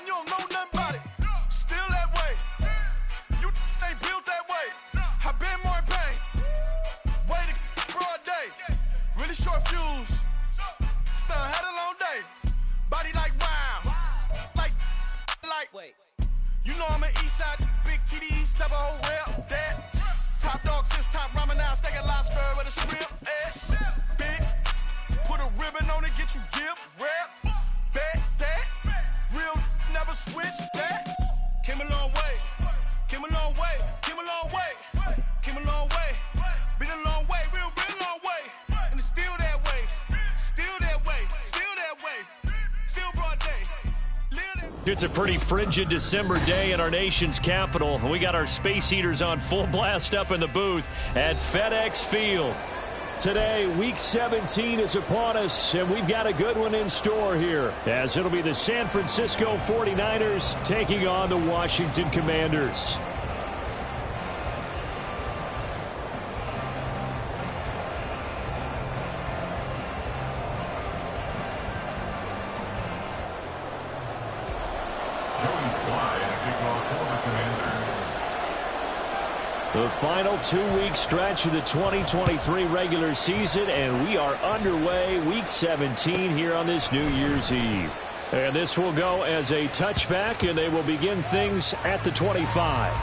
you don't know nothing about it. Still that way. You ain't built that way. I been more in pain. Way to broad day. Really short fuse. Had a long day. Body like wow. Like. Wait. You know I'm an east side big TDE step a whole rep. That top dog since top ramen now steak and lobster with a shrimp. Big. Put a ribbon on it, get you give. Rap. Bet that. Real never switch that. Came a long way. Came a long way. Came a long way. Came a long way. Been a long way. Real long way. And it's still that way. Still that way. Still that way. Still broad day. It's a pretty frigid December day in our nation's capital. We got our space heaters on full blast up in the booth at FedEx Field. Today, Week 17 is upon us, and we've got a good one in store here, as it'll be the San Francisco 49ers taking on the Washington Commanders. The final 2-week stretch of the 2023 regular season, and we are underway Week 17 here on this New Year's Eve. And this will go as a touchback, and they will begin things at the 25.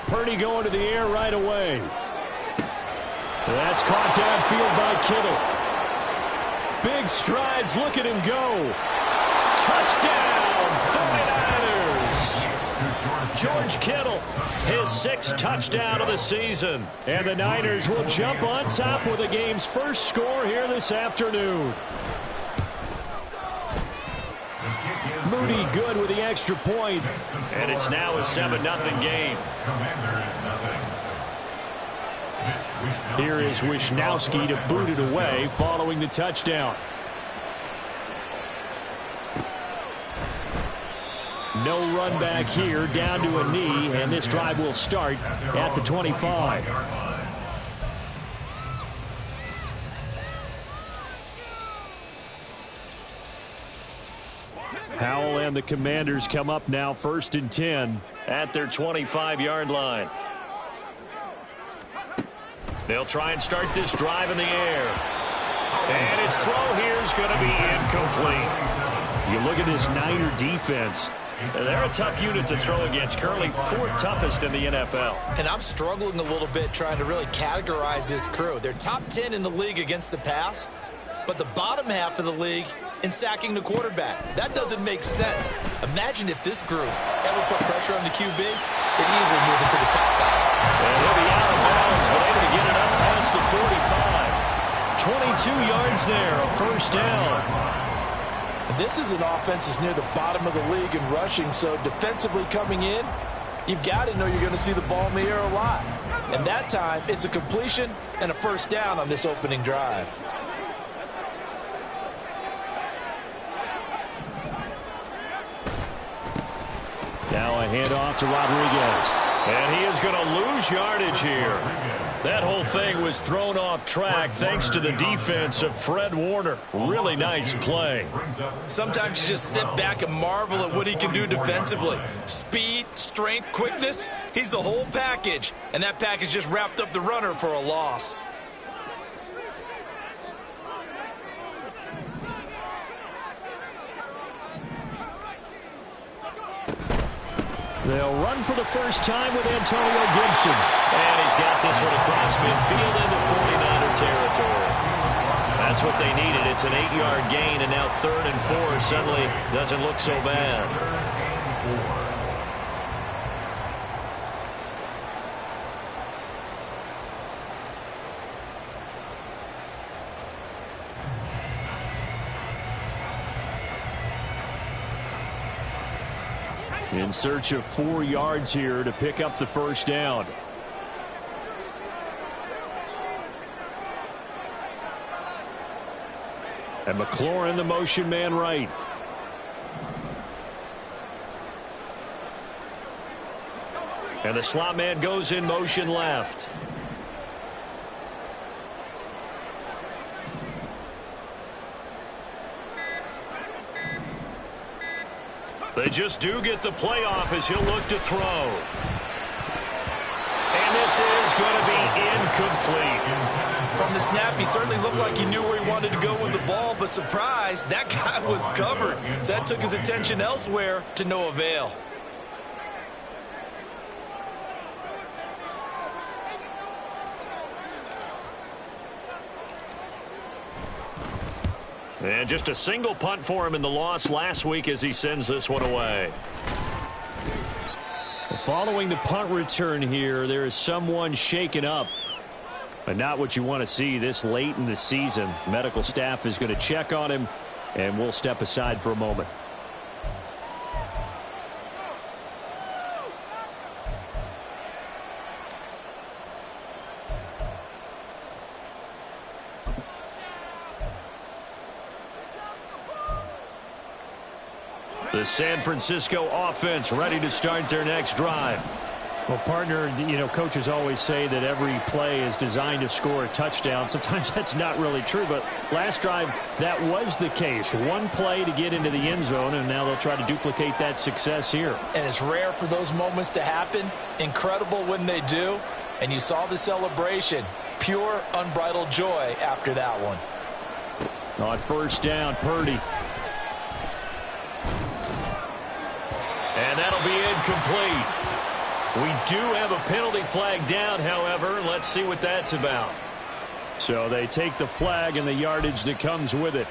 Purdy going to the air right away. That's caught downfield by Kittle. Big strides. Look at him go. Touchdown, 49ers. George Kittle, his 6th touchdown of the season. And the Niners will jump on top with the game's first score here this afternoon. Moody good with the extra point. And it's now a 7-0 game. Here is Wishnowski to boot it away following the touchdown. No run back here, down to a knee, and this drive will start at the 25. Howell and the Commanders come up now 1st and 10 at their 25-yard line. They'll try and start this drive in the air. And his throw here is going to be incomplete. You look at this Niner defense. They're a tough unit to throw against, currently 4th toughest in the NFL. And I'm struggling a little bit trying to really categorize this crew. They're top 10 in the league against the pass, but the bottom half of the league in sacking the quarterback. That doesn't make sense. Imagine if this group ever put pressure on the QB, they'd easily move into the top 5. And he'll be out of bounds, but able to get it up past the 45. 22 yards there, a 1st down. And this is an offense that's near the bottom of the league in rushing, so defensively coming in, you've got to know you're going to see the ball in the air a lot. And that time, it's a completion and a 1st down on this opening drive. Now a handoff to Rodriguez. And he is going to lose yardage here. That whole thing was thrown off track thanks to the defense of Fred Warner. Really nice play. Sometimes you just sit back and marvel at what he can do defensively. Speed, strength, quickness. He's the whole package. And that package just wrapped up the runner for a loss. They'll run for the first time with Antonio Gibson. And he's got this one across midfield into 49er territory. That's what they needed. It's an 8-yard gain, and now 3rd and 4 suddenly doesn't look so bad. In search of 4 yards here to pick up the first down. And McLaurin, the motion man right. And the slot man goes in motion left. They just do get the playoff as he'll look to throw. And this is going to be incomplete. From the snap, he certainly looked like he knew where he wanted to go with the ball, but surprise, that guy was covered. So that took his attention elsewhere to no avail. And just a single punt for him in the loss last week as he sends this one away. Following the punt return here, there is someone shaken up. But not what you want to see this late in the season. Medical staff is going to check on him, and we'll step aside for a moment. The San Francisco offense ready to start their next drive. Well, partner, coaches always say that every play is designed to score a touchdown. Sometimes that's not really true, but last drive, that was the case. One play to get into the end zone, and now they'll try to duplicate that success here. And it's rare for those moments to happen. Incredible when they do. And you saw the celebration. Pure, unbridled joy after that one. On first down, Purdy. And that'll be incomplete. We do have a penalty flag down, however. Let's see what that's about. So they take the flag and the yardage that comes with it.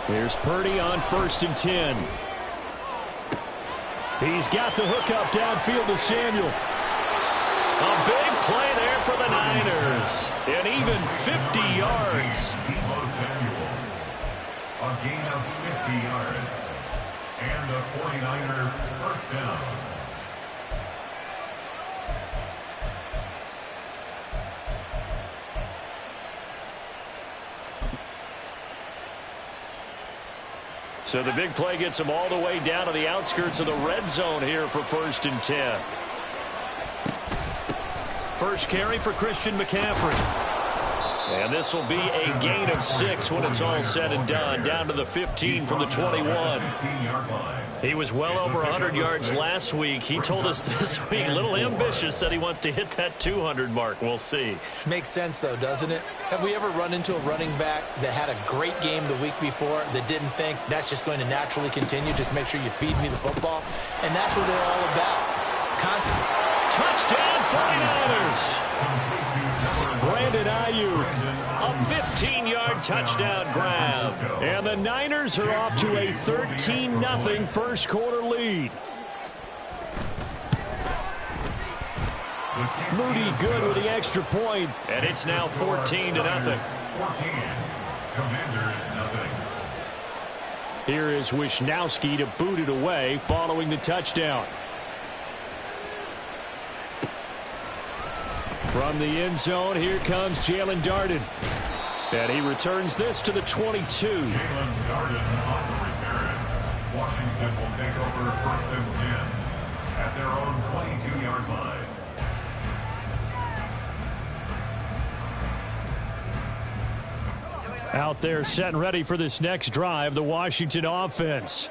Here's Purdy on 1st and 10. He's got the hookup downfield to Samuel. A big play there for the Niners. And even 50 yards. A gain of 50 yards. And a 49er first down. So the big play gets them all the way down to the outskirts of the red zone here for 1st and 10. First carry for Christian McCaffrey. And this will be a gain of 6 when it's all said and done. Down to the 15 from the 21. He was well over 100 yards last week. He told us this week, a little ambitious, said he wants to hit that 200 mark. We'll see. Makes sense, though, doesn't it? Have we ever run into a running back that had a great game the week before that didn't think that's just going to naturally continue? Just make sure you feed me the football. And that's what they're all about. Content. Touchdown 49ers. Brandon Ayuk, a 15-yard touchdown grab. And the Niners are off to a 13-0 first quarter lead. Moody good with the extra point, and it's now 14-0. 14. Commanders nothing. Here is Wisnowski to boot it away following the touchdown. From the end zone, here comes Jalen Darden. And he returns this to the 22. Jalen Darden on the return. Washington will take over 1st and 10 at their own 22-yard line. Out there set and ready for this next drive, the Washington offense.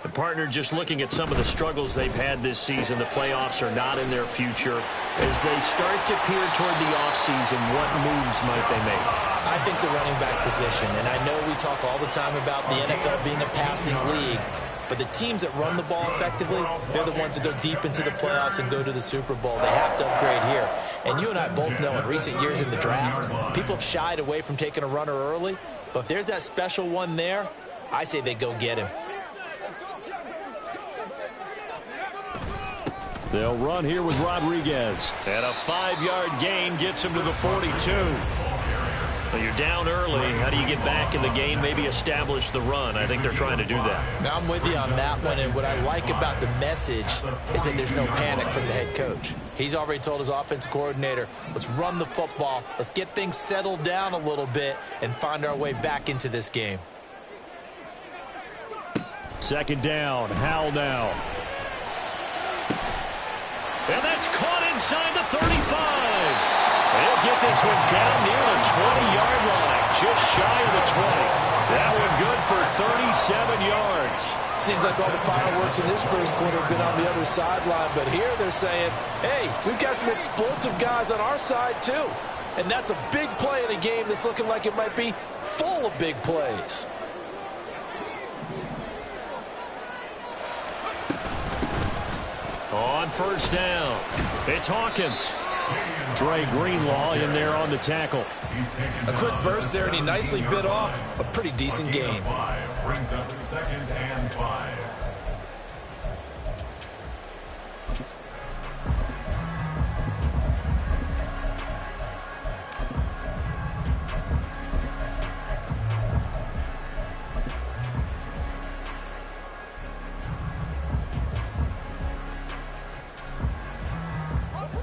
The partner just looking at some of the struggles they've had this season. The playoffs are not in their future. As they start to peer toward the offseason, what moves might they make? I think the running back position, and I know we talk all the time about the NFL being a passing league, But the teams that run the ball effectively, they're the ones that go deep into the playoffs and go to the Super Bowl. They have to upgrade here. And you and I both know in recent years in the draft, people have shied away from taking a runner early. But if there's that special one there, I say they go get him. They'll run here with Rodriguez. And a 5-yard gain gets him to the 42. Well, you're down early. How do you get back in the game, maybe establish the run? I think they're trying to do that. Now, I'm with you on that one, and what I like about the message is that there's no panic from the head coach. He's already told his offensive coordinator, let's run the football, let's get things settled down a little bit and find our way back into this game. Second down, Howell now. And that's caught inside the 35. They'll get this one down near the 20-yard line, just shy of the 20. That one good for 37 yards. Seems like all the fireworks in this first quarter have been on the other sideline, but here they're saying, hey, we've got some explosive guys on our side too. And that's a big play in a game that's looking like it might be full of big plays. On first down, it's Hawkins. Dre Greenlaw in there on the tackle. A quick burst there, and he nicely bit off a pretty decent gain. Brings up 2nd and 5.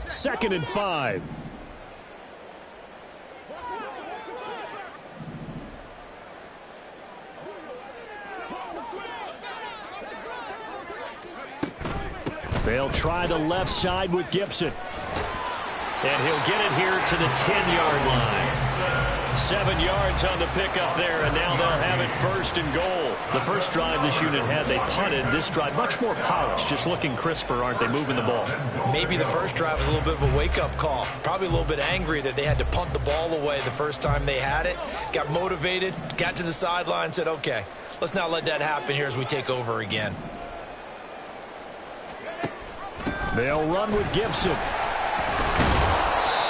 Second and 5. They'll try the left side with Gibson. And he'll get it here to the 10-yard line. 7 yards on the pickup there, and now they'll have it first and goal. The first drive this unit had, they punted. This drive, much more polished, just looking crisper, aren't they, moving the ball? Maybe the first drive was a little bit of a wake-up call. Probably a little bit angry that they had to punt the ball away the first time they had it. Got motivated, got to the sideline, said, okay, let's not let that happen here as we take over again. They'll run with Gibson.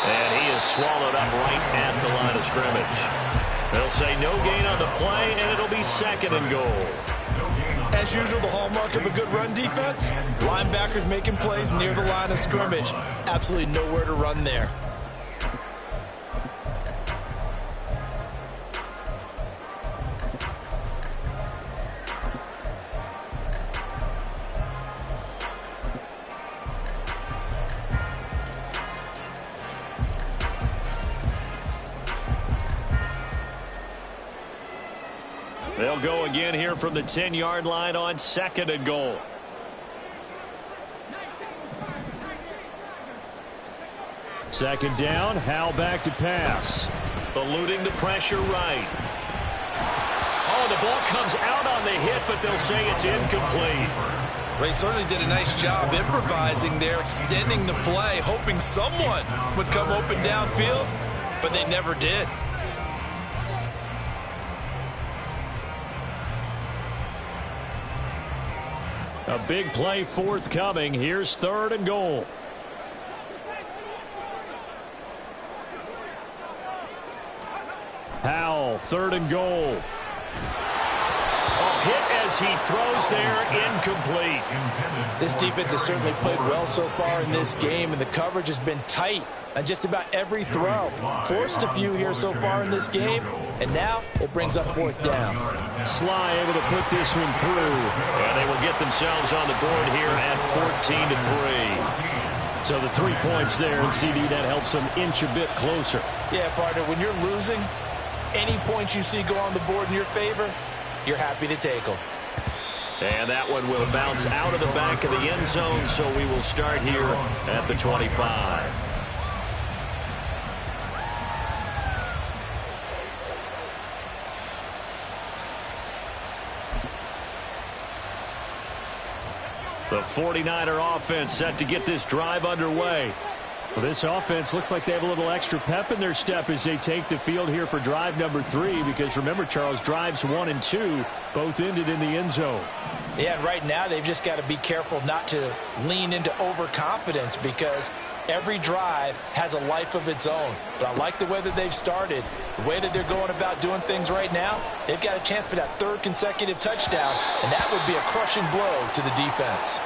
And he is swallowed up right at the line of scrimmage. They'll say no gain on the play, and it'll be second and goal. As usual, the hallmark of a good run defense, linebackers making plays near the line of scrimmage. Absolutely nowhere to run there. They'll go again here from the 10-yard line on second and goal. Second down, Howell back to pass. Eluding the pressure right. Oh, the ball comes out on the hit, but they'll say it's incomplete. They certainly did a nice job improvising there, extending the play, hoping someone would come open downfield, but they never did. A big play forthcoming. Here's third and goal. Howell, third and goal. Hit as he throws there, incomplete. This defense has certainly played well so far in this game, and the coverage has been tight on just about every throw. Forced a few here so far in this game, and now it brings up fourth down. Sly able to put this one through, and they will get themselves on the board here at 14-3. So the 3 points there, and CD, that helps them inch a bit closer. Yeah, partner, when you're losing, any points you see go on the board in your favor, you're happy to take them. And that one will bounce out of the back of the end zone, so we will start here at the 25. The 49er offense set to get this drive underway. Well, this offense looks like they have a little extra pep in their step as they take the field here for drive number 3, because remember, Charles, drives 1 and 2 both ended in the end zone. Yeah, and right now they've just got to be careful not to lean into overconfidence because every drive has a life of its own. But I like the way that they've started, the way that they're going about doing things right now. They've got a chance for that third consecutive touchdown, and that would be a crushing blow to the defense.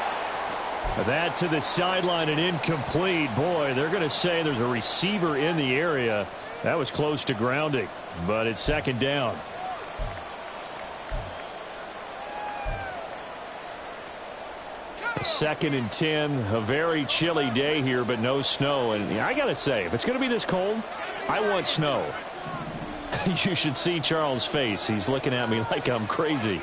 That to the sideline and incomplete. Boy, they're going to say there's a receiver in the area. That was close to grounding, but it's second down. Second and 10, a very chilly day here, but no snow. And I got to say, if it's going to be this cold, I want snow. You should see Charles' face. He's looking at me like I'm crazy.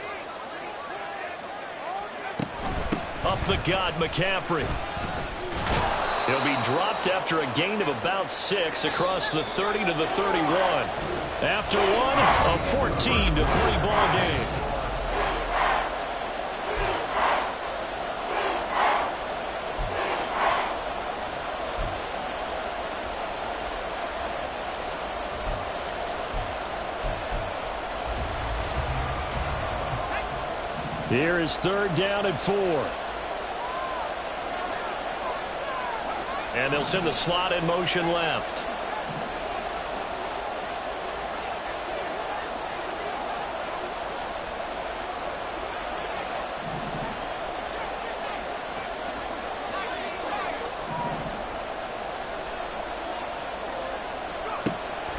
Up the gut, McCaffrey. He'll be dropped after a gain of about 6 across the 30 to the 31. After one, a 14-3 ball game. Here is third down and 4. And they'll send the slot in motion left.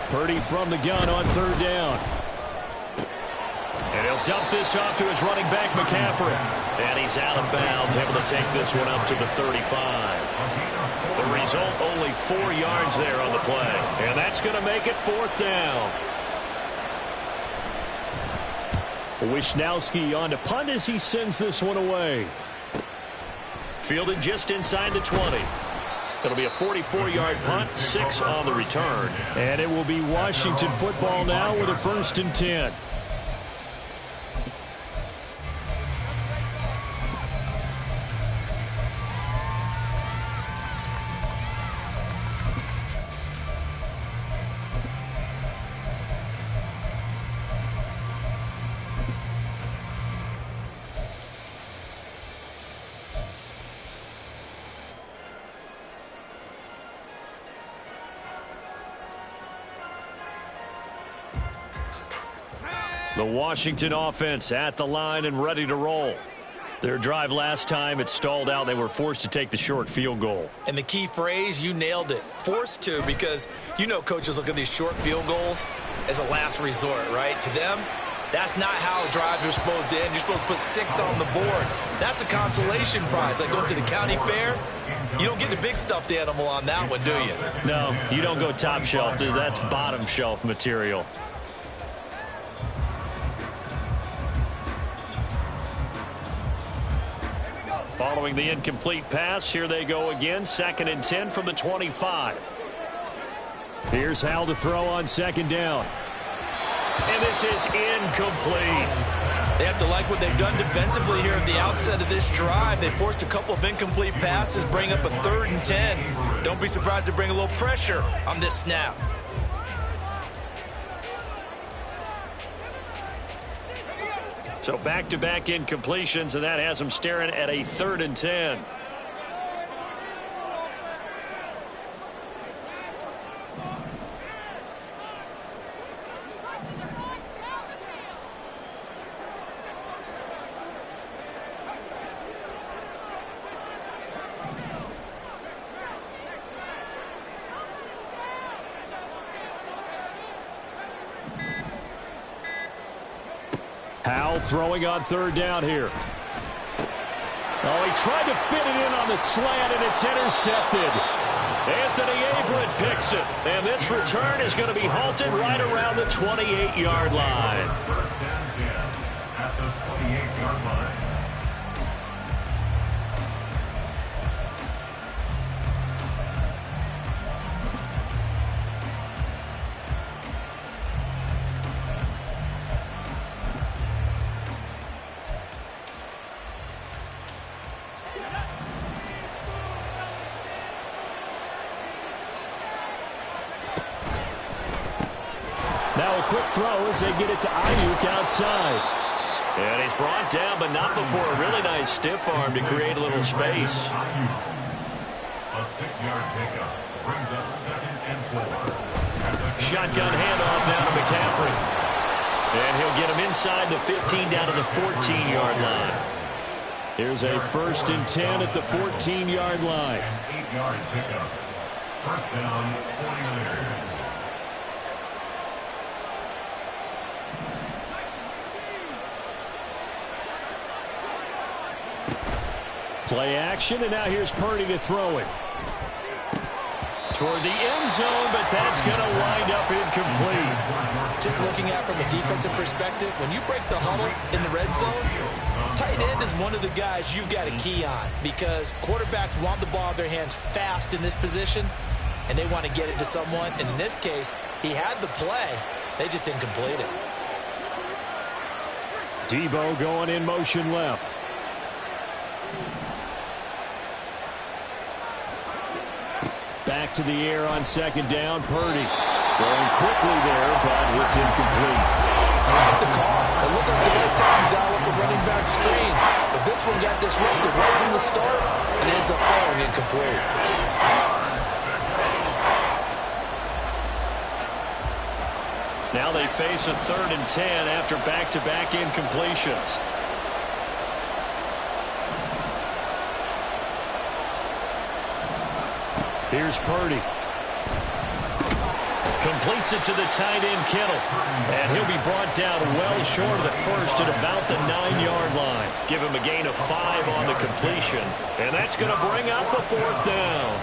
Purdy from the gun on third down. And he'll dump this off to his running back, McCaffrey. And he's out of bounds, able to take this one up to the 35. The result, only 4 yards there on the play. And that's going to make it fourth down. Wishnowski on to punt as he sends this one away. Fielded just inside the 20. It'll be a 44-yard punt, 6 on the return. And it will be Washington football now with a 1st and 10. The Washington offense at the line and ready to roll. Their drive last time, it stalled out. They were forced to take the short field goal. And the key phrase, you nailed it. Forced to, because you know coaches look at these short field goals as a last resort, right? To them, that's not how drives are supposed to end. You're supposed to put 6 on the board. That's a consolation prize. Like going to the county fair, you don't get the big stuffed animal on that one, do you? No, you don't go top shelf. That's bottom shelf material. Following the incomplete pass, here they go again. 2nd and 10 from the 25. Here's Hal to throw on 2nd down. And this is incomplete. They have to like what they've done defensively here at the outset of this drive. They forced a couple of incomplete passes, bring up a 3rd and 10. Don't be surprised to bring a little pressure on this snap. So back-to-back incompletions, and that has them staring at a 3rd and 10. Howell throwing on 3rd down here. Oh, he tried to fit it in on the slant, and it's intercepted. Anthony Averett picks it. And this return is going to be halted right around the 28-yard line. 1st and 10 at the 28-yard line. Now a quick throw as they get it to Ayuk outside. And he's brought down, but not before a really nice stiff arm to create a little space. A 6-yard pickup brings up 2nd and 4. Shotgun handoff down to McCaffrey. And he'll get him inside the 15 down to the 14-yard line. Here's a 1st and 10 at the 14-yard line. An 8-yard pickup. First down, 49ers. Play action, and now here's Purdy to throw it. Toward the end zone, but that's going to wind up incomplete. Just looking at it from a defensive perspective, when you break the huddle in the red zone, tight end is one of the guys you've got a key on because quarterbacks want the ball in their hands fast in this position, and they want to get it to someone. And in this case, he had the play. They just didn't complete it. Debo going in motion left. Back to the air on 2nd down. Purdy throwing quickly there, but it's incomplete. I like the call. It looked like the right time to dial up the running back screen. But this one got disrupted right from the start and ends up falling incomplete. Now they face a 3rd and 10 after back-to-back incompletions. Here's Purdy. Completes it to the tight end, Kittle. And he'll be brought down well short of the first at about the 9-yard line. Give him a gain of 5 on the completion. And that's going to bring up the 4th down.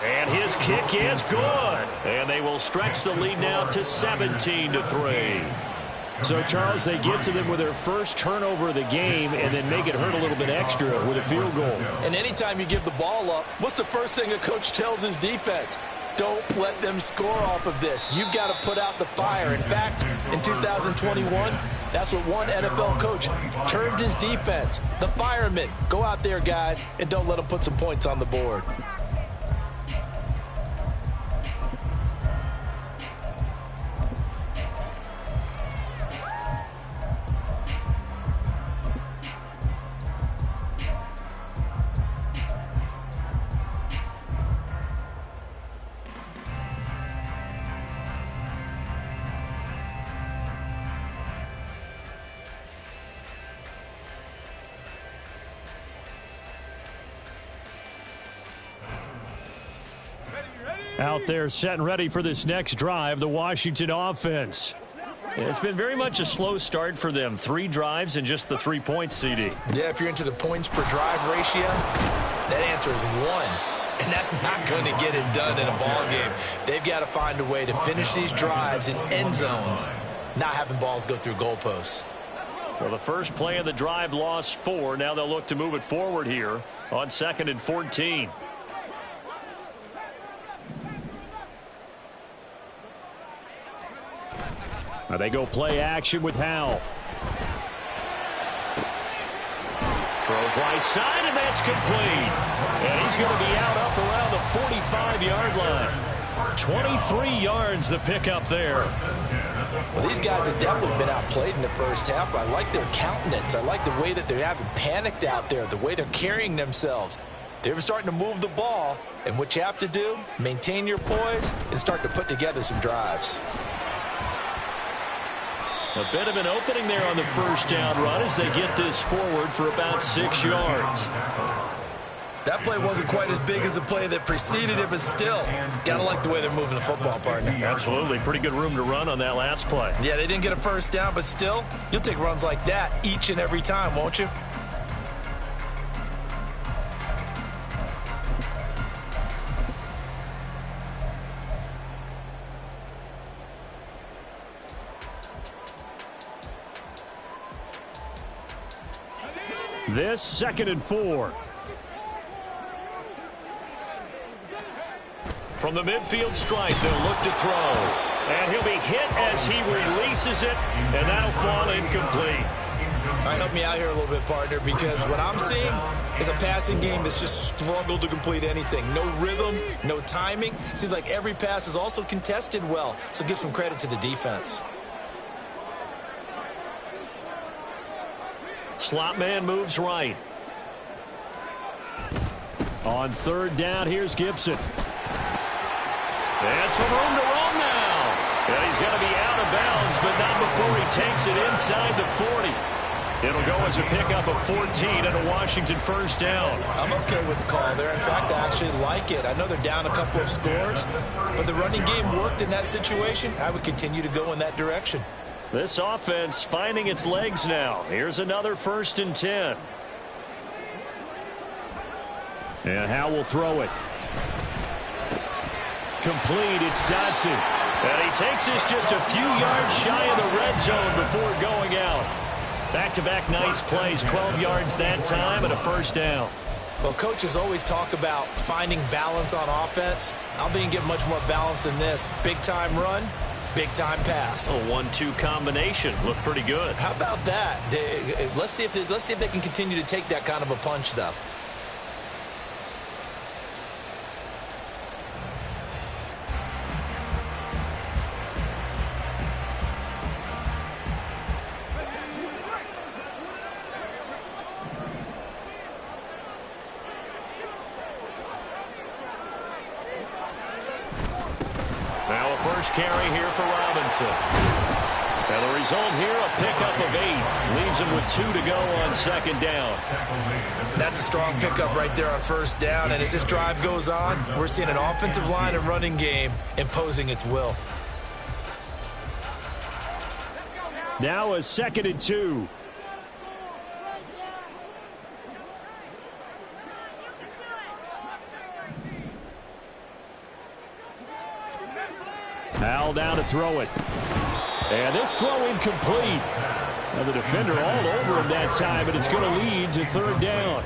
And his kick is good. And they will stretch the lead now to 17-3. So, Charles, they get to them with their first turnover of the game and then make it hurt a little bit extra with a field goal. And anytime you give the ball up, what's the first thing a coach tells his defense? Don't let them score off of this. You've got to put out the fire. In fact, in 2021, that's what one NFL coach termed his defense. The firemen. Go out there, guys, and don't let them put some points on the board. Out there set and ready for this next drive, the Washington offense. It's been very much a slow start for them. 3 drives and just the 3 points, CD. Yeah, if you're into the points per drive ratio, that answer is 1. And that's not going to get it done in a ball game. They've got to find a way to finish these drives in end zones, not having balls go through goalposts. Well, the first play of the drive lost 4. Now they'll look to move it forward here on 2nd and 14. Now they go play action with Howell. Throws right side, and that's complete. And he's going to be out up around the 45-yard line. 23 yards the pickup there. Well, these guys have definitely been outplayed in the first half. I like their countenance. I like the way that they haven't panicked out there, the way they're carrying themselves. They're starting to move the ball, and what you have to do, maintain your poise and start to put together some drives. A bit of an opening there on the first down run as they get this forward for about 6 yards. That play wasn't quite as big as the play that preceded it, but still, gotta like the way they're moving the football, partner. Absolutely. Pretty good room to run on that last play. Yeah, they didn't get a first down, but still, you'll take runs like that each and every time, won't you? This 2nd and 4. From the midfield stripe, they'll look to throw. And he'll be hit as he releases it, and that'll fall incomplete. All right, help me out here a little bit, partner, because what I'm seeing is a passing game that's just struggled to complete anything. No rhythm, no timing. Seems like every pass is also contested well, so give some credit to the defense. Slot man moves right. On third down, here's Gibson. And some room to run now. And he's going to be out of bounds, but not before he takes it inside the 40. It'll go as a pickup of 14 and a Washington first down. I'm okay with the call there. In fact, I actually like it. I know they're down a couple of scores, but the running game worked in that situation. I would continue to go in that direction. This offense finding its legs now. Here's another 1st and 10. And Howe will throw it. Complete, it's Dodson. And he takes this just a few yards shy of the red zone before going out. Back-to-back nice plays, 12 yards that time and a first down. Well, coaches always talk about finding balance on offense. I don't think you can get much more balance than this. Big-time run, big-time pass. A 1-2 combination. Looked pretty good. How about that? Let's see if they can continue to take that kind of a punch, though. Carry here for Robinson. And the result here, a pickup of 8. Leaves him with 2 to go on 2nd down. That's a strong pickup right there on 1st down. And as this drive goes on, we're seeing an offensive line and running game imposing its will. Now a 2nd and 2. Howell down to throw it. And this throw incomplete. Now the defender all over him that time, but it's going to lead to 3rd down.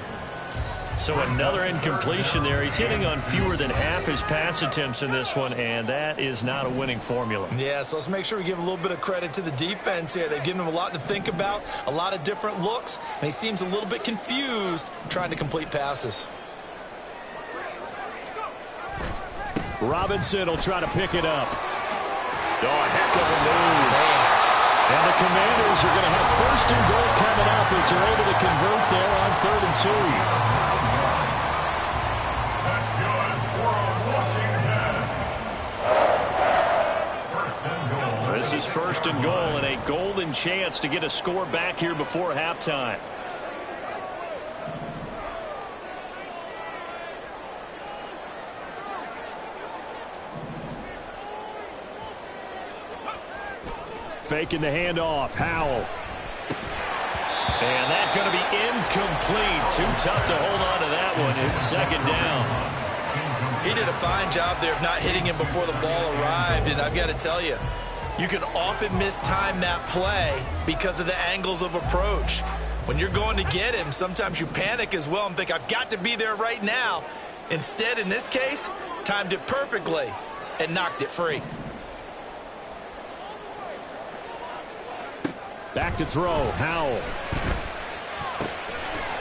So another incompletion there. He's hitting on fewer than half his pass attempts in this one, and that is not a winning formula. Yeah, so let's make sure we give a little bit of credit to the defense here. They've given him a lot to think about, a lot of different looks, and he seems a little bit confused trying to complete passes. Robinson will try to pick it up. Oh, a heck of a move. And the Commanders are going to have 1st and goal coming up as they're able to convert there on 3rd and 2. That's good. 4 on Washington. This is 1st and goal and a golden chance to get a score back here before halftime. Faking the handoff. Howell. And that's going to be incomplete. Too tough to hold on to that one. It's 2nd down. He did a fine job there of not hitting him before the ball arrived. And I've got to tell you, you can often mistime that play because of the angles of approach. When you're going to get him, sometimes you panic as well and think, I've got to be there right now. Instead, in this case, timed it perfectly and knocked it free. Back to throw. Howell.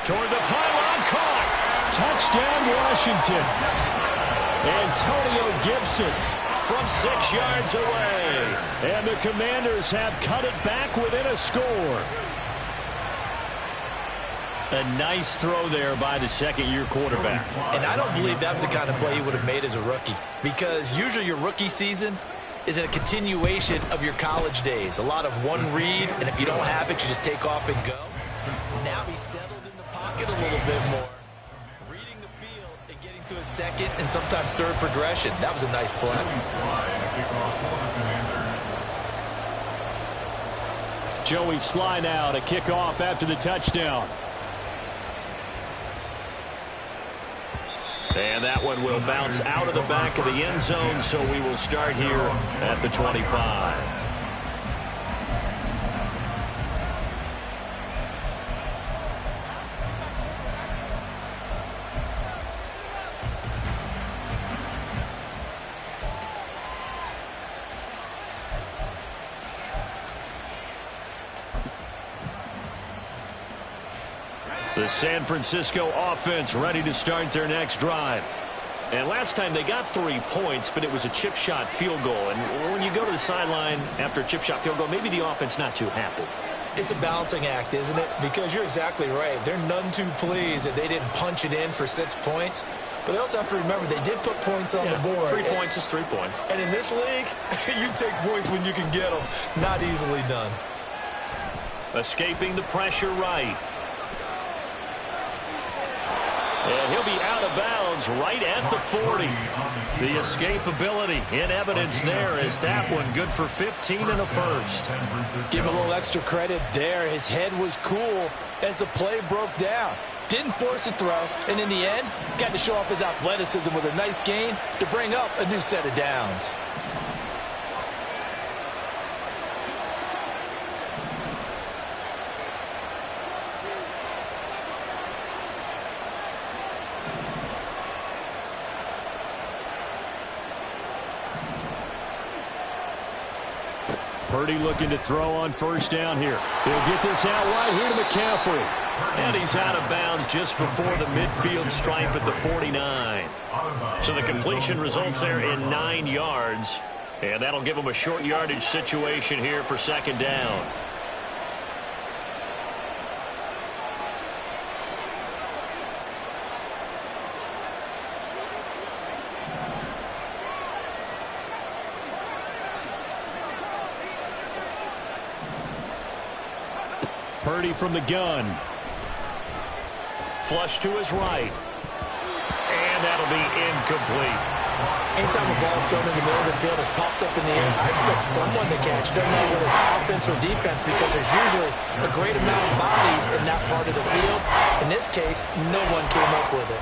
Toward the pylon, caught. Touchdown, Washington. Antonio Gibson from 6 yards away. And the Commanders have cut it back within a score. A nice throw there by the 2nd-year quarterback. And I don't believe that was the kind of play he would have made as a rookie, because usually your rookie season is a continuation of your college days. A lot of one read, and if you don't have it, you just take off and go. Now he's settled in the pocket a little bit more, reading the field and getting to a 2nd and sometimes 3rd progression. That was a nice play. Joey Sly now to kick off after the touchdown. And that one will bounce out of the back of the end zone, so we will start here at the 25. The San Francisco offense ready to start their next drive. And last time they got 3 points, but it was a chip shot field goal. And when you go to the sideline after a chip shot field goal, maybe the offense not too happy. It's a balancing act, isn't it? Because you're exactly right. They're none too pleased that they didn't punch it in for 6 points. But they also have to remember they did put points on the board. 3 points is 3 points. And in this league, you take points when you can get them. Not easily done. Escaping the pressure right. And he'll be out of bounds right at the 40. The escapability in evidence there is that one good for 15 and a first. Give him a little extra credit there. His head was cool as the play broke down. Didn't force a throw, and in the end, got to show off his athleticism with a nice gain to bring up a new set of downs. Purdy looking to throw on first down here. He'll get this out wide here to McCaffrey. And he's out of bounds just before the midfield stripe at the 49. So the completion results there in 9 yards. And that'll give him a short yardage situation here for second down. Purdy from the gun. Flush to his right. And that'll be incomplete. Anytime a ball's thrown in the middle of the field, it's popped up in the air, I expect someone to catch. Doesn't matter whether it's offense or defense, because there's usually a great amount of bodies in that part of the field. In this case, no one came up with it.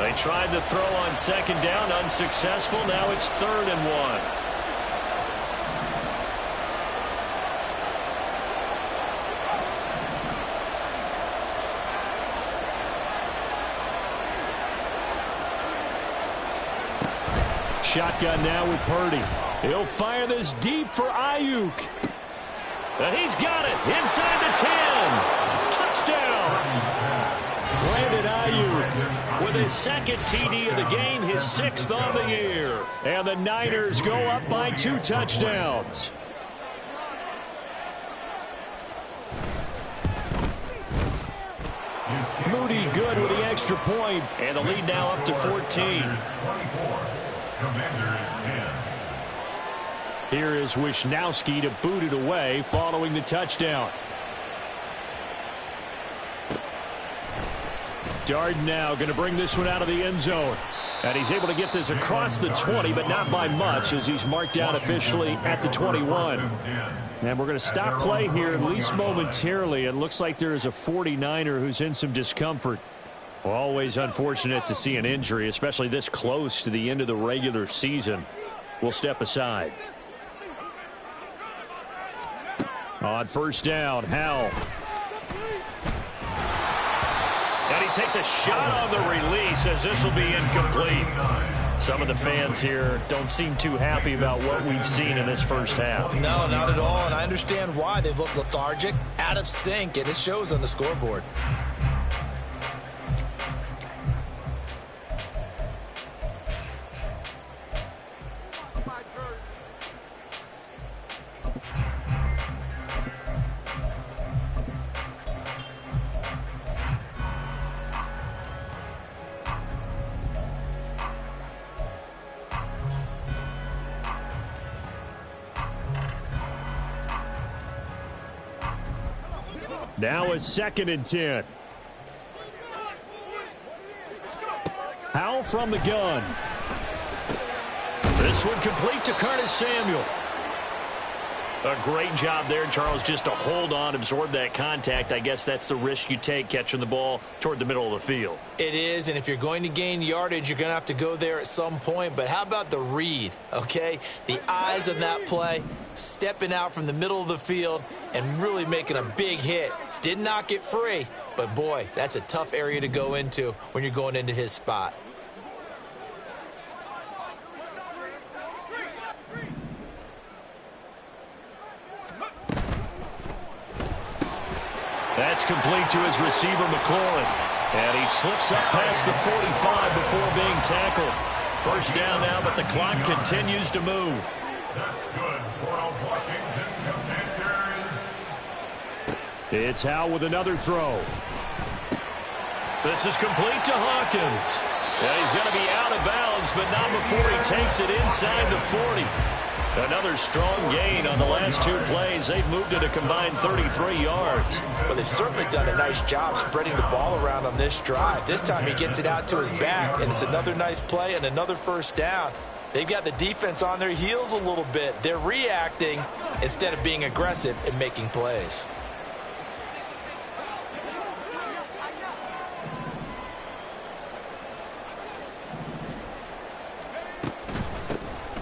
They tried to throw on second down, unsuccessful. Now it's 3rd and 1. Shotgun now with Purdy. He'll fire this deep for Ayuk. And he's got it inside the 10. Touchdown. Brandon Ayuk with his second TD of the game, his 6th on the year. And the Niners go up by 2 touchdowns. Moody good with the extra point, and the lead now up to 14. Here is Wisnowski to boot it away following the touchdown. Darden now going to bring this one out of the end zone. And he's able to get this across the 20, but not by much, as he's marked down officially at the 21. And we're going to stop play here, at least momentarily. It looks like there is a 49er who's in some discomfort. Well, always unfortunate to see an injury, especially this close to the end of the regular season. We'll step aside. On first down, Howell. And he takes a shot on the release, as this will be incomplete. Some of the fans here don't seem too happy about what we've seen in this first half. No, not at all, and I understand why. They've looked lethargic, out of sync, and it shows on the scoreboard. Now a 2nd and 10. Howell from the gun. This one complete to Curtis Samuel. A great job there, Charles, just to hold on, absorb that contact. I guess that's the risk you take catching the ball toward the middle of the field. It is, and if you're going to gain yardage, you're going to have to go there at some point. But how about the read, okay? The eyes on that play, stepping out from the middle of the field and really making a big hit. Did not get free, but boy, that's a tough area to go into when you're going into his spot. That's complete to his receiver, McLaurin. And he slips up past the 45 before being tackled. First down now, but the clock continues to move. That's good for Washington Commanders. It's Howe with another throw. This is complete to Hawkins. Yeah, he's going to be out of bounds, but not before he takes it inside the 40. Another strong gain on the last two plays. They've moved it a combined 33 yards. Well, they've certainly done a nice job spreading the ball around on this drive. This time he gets it out to his back, and it's another nice play and another first down. They've got the defense on their heels a little bit. They're reacting instead of being aggressive and making plays.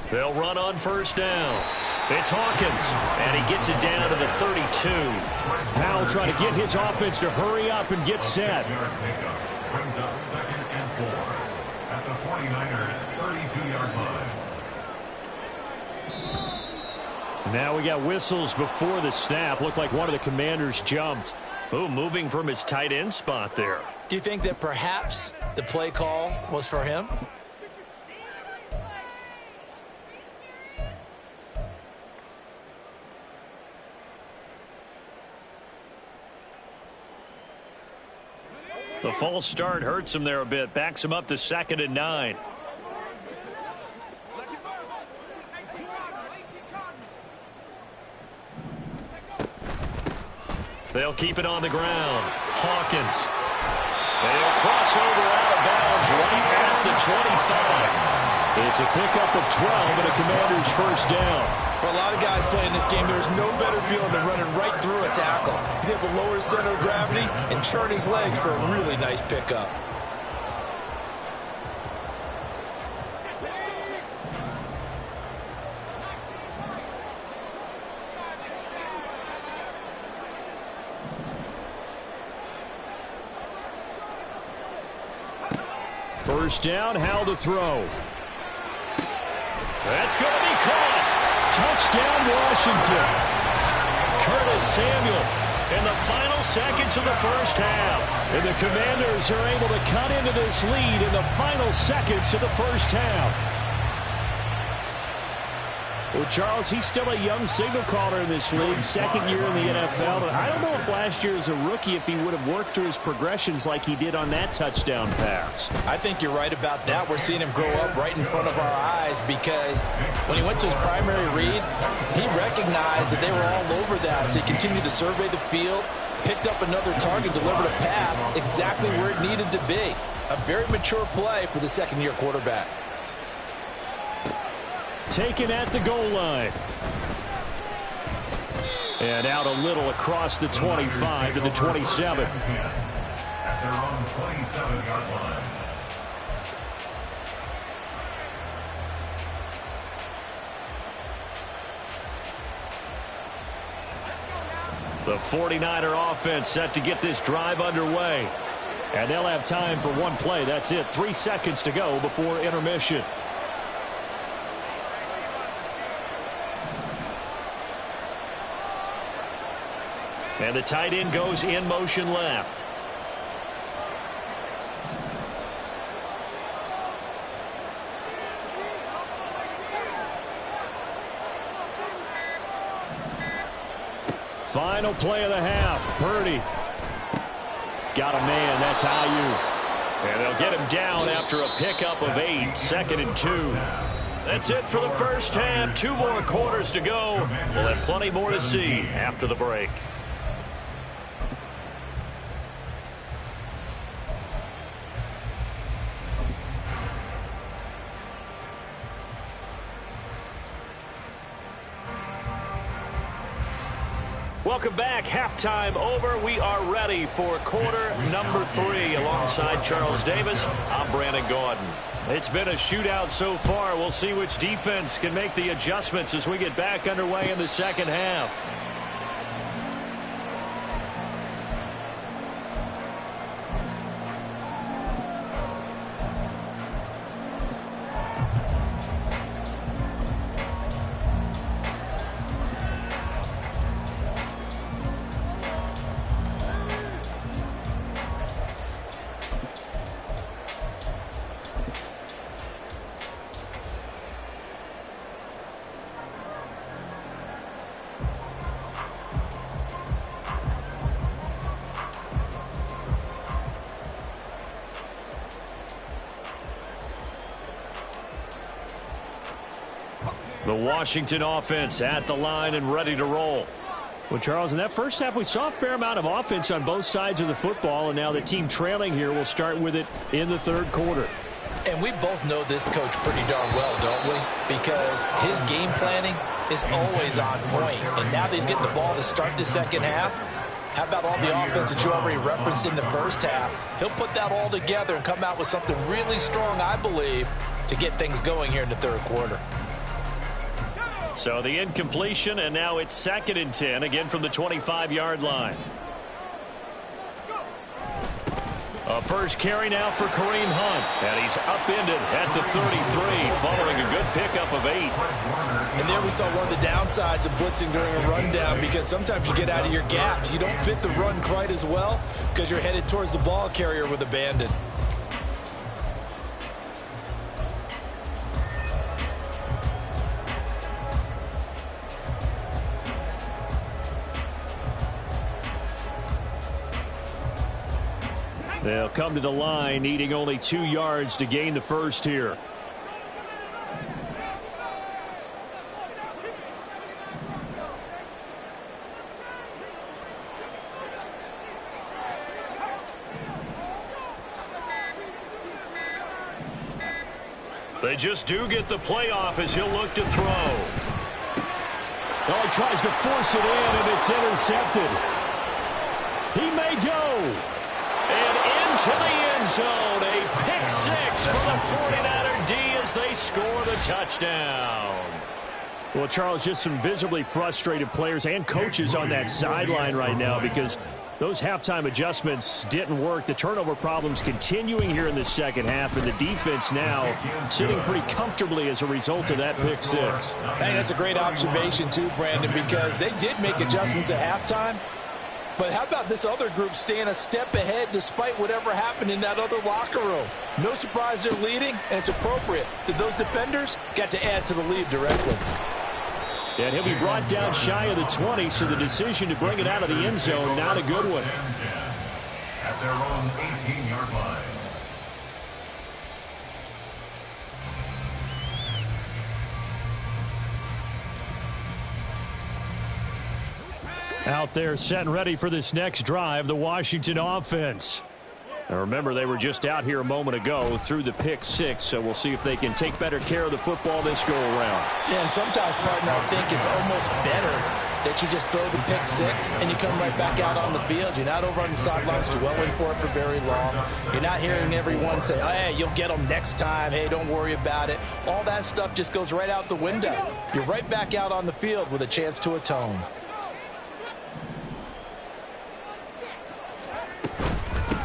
They'll run on first down. It's Hawkins, and he gets it down to the 32. Powell trying to get his offense to hurry up and get set. Brings up 2nd and 4 at the 49ers' 32-yard line. Now we got whistles before the snap. Looked like one of the Commanders jumped. Oh, moving from his tight end spot there. Do you think that perhaps the play call was for him? The false start hurts him there a bit. Backs him up to 2nd and 9. They'll keep it on the ground. Hawkins. They'll cross over out of bounds right at the 25. It's a pickup of 12 and a Commander's first down. For a lot of guys playing this game, there's no better feeling than running right through a tackle. He's able to lower his center of gravity and churn his legs for a really nice pickup. First down, Howell to throw. That's going to be caught. Touchdown, Washington. Curtis Samuel in the final seconds of the first half. And the Commanders are able to cut into this lead in the final seconds of the first half. Well, Charles, he's still a young signal caller in this league, second year in the NFL. But I don't know if last year as a rookie, if he would have worked through his progressions like he did on that touchdown pass. I think you're right about that. We're seeing him grow up right in front of our eyes because when he went to his primary read, he recognized that they were all over that. So he continued to survey the field, picked up another target, delivered a pass exactly where it needed to be. A very mature play for the second-year quarterback. Taken at the goal line. And out a little across the 25 to the 27. At their own 27-yard line. The 49er offense set to get this drive underway. And they'll have time for one play. That's it. 3 seconds to go before intermission. And the tight end goes in motion left. Final play of the half. Purdy. Got a man. That's Ayuk. And they'll get him down after a pickup of 8. 2nd and 2. That's it for the first half. 2 more quarters to go. We'll have plenty more to see after the break. Welcome back. Halftime over. We are ready for quarter number 3. Alongside Charles Davis, I'm Brandon Gordon. It's been a shootout so far. We'll see which defense can make the adjustments as we get back underway in the second half. The Washington offense at the line and ready to roll. Well, Charles, in that first half, we saw a fair amount of offense on both sides of the football, and now the team trailing here will start with it in the third quarter. And we both know this coach pretty darn well, don't we? Because his game planning is always on point. And now that he's getting the ball to start the second half, how about all the offense that you already referenced in the first half? He'll put that all together and come out with something really strong, I believe, to get things going here in the third quarter. So the incompletion, and now it's 2nd and 10, again from the 25-yard line. A first carry now for Kareem Hunt, and he's upended at the 33, following a good pickup of 8. And there we saw one of the downsides of blitzing during a rundown, because sometimes you get out of your gaps. You don't fit the run quite as well because you're headed towards the ball carrier with abandon. They'll come to the line, needing only 2 yards to gain the first here. They just do get the playoff as he'll look to throw. Oh, he tries to force it in, and it's intercepted. He may go. And into the end zone, a pick 6 for the 49er D as they score the touchdown. Well, Charles, just some visibly frustrated players and coaches on that sideline right now because those halftime adjustments didn't work. The turnover problems continuing here in the second half, and the defense now sitting pretty comfortably as a result of that pick 6. Hey, that's a great observation too, Brandon, because they did make adjustments at halftime. But how about this other group staying a step ahead despite whatever happened in that other locker room? No surprise they're leading, and it's appropriate that those defenders got to add to the lead directly. And he'll be brought down shy of the 20, so the decision to bring it out of the end zone, not a good one. At their own 18-yard line. Out there set and ready for this next drive, the Washington offense. Now remember, they were just out here a moment ago through the pick 6, so we'll see if they can take better care of the football this go-around. Yeah, and sometimes, partner, I think it's almost better that you just throw the pick 6 and you come right back out on the field. You're not over on the sidelines dwelling for it for very long. You're not hearing everyone say, oh, hey, you'll get them next time. Hey, don't worry about it. All that stuff just goes right out the window. You're right back out on the field with a chance to atone.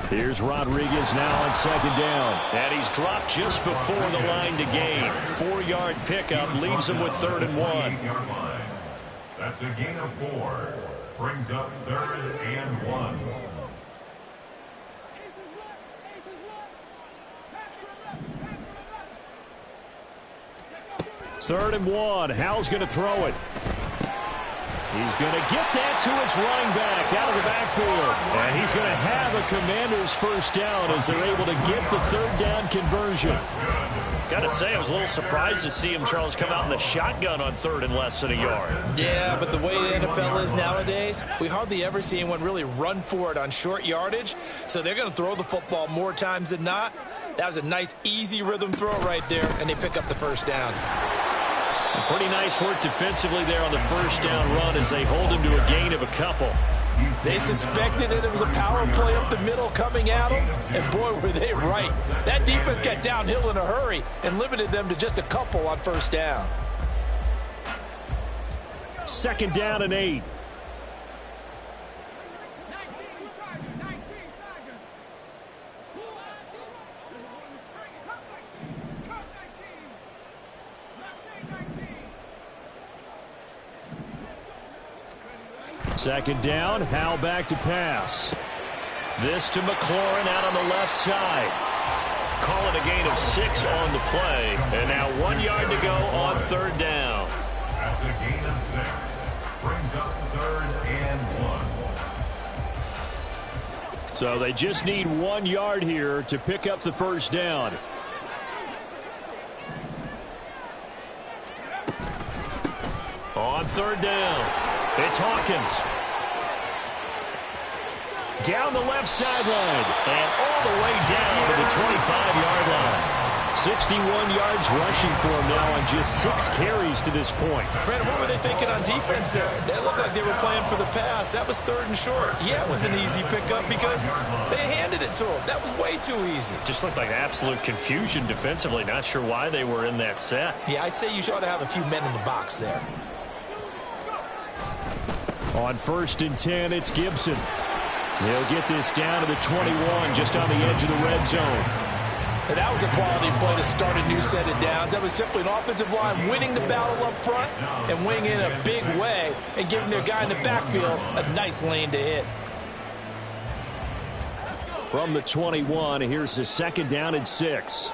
Here's Rodriguez now on 2nd down. And he's dropped just before the line to gain. 4-yard pickup leaves him with 3rd and 1. That's a gain of 4. Brings up 3rd and 1. Third and 1. Howell's going to throw it. He's going to get that to his running back out of the backfield. And he's going to have a Commanders first down as they're able to get the 3rd down conversion. Got to say, I was a little surprised to see him, Charles, come out in the shotgun on 3rd and less than a yard. Yeah, but the way the NFL is nowadays, we hardly ever see anyone really run for it on short yardage. So they're going to throw the football more times than not. That was a nice, easy rhythm throw right there, and they pick up the first down. Pretty nice work defensively there on the first down run as they hold him to a gain of a couple. They suspected that it was a power play up the middle coming at them, and boy, were they right. That defense got downhill in a hurry and limited them to just a couple on first down. 2nd down and 8. Second down, Howell back to pass. This to McLaurin out on the left side. Call it a gain of 6 on the play. And now 1 yard to go on 3rd down. That's a gain of 6. Brings up 3rd and 1. So they just need 1 yard here to pick up the first down. On third down, it's Hawkins. Down the left sideline and all the way down to the 25-yard line. 61 yards rushing for him now on just 6 carries to this point. Brandon, what were they thinking on defense there? They looked like they were playing for the pass. That was 3rd and short. Yeah, it was an easy pickup because they handed it to him. That was way too easy. Just looked like absolute confusion defensively. Not sure why they were in that set. Yeah, I'd say you ought to have a few men in the box there. On 1st and 10, it's Gibson. They'll get this down to the 21, just on the edge of the red zone. And that was a quality play to start a new set of downs. That was simply an offensive line winning the battle up front and winning in a big way and giving their guy in the backfield a nice lane to hit. From the 21, here's the 2nd down and 6.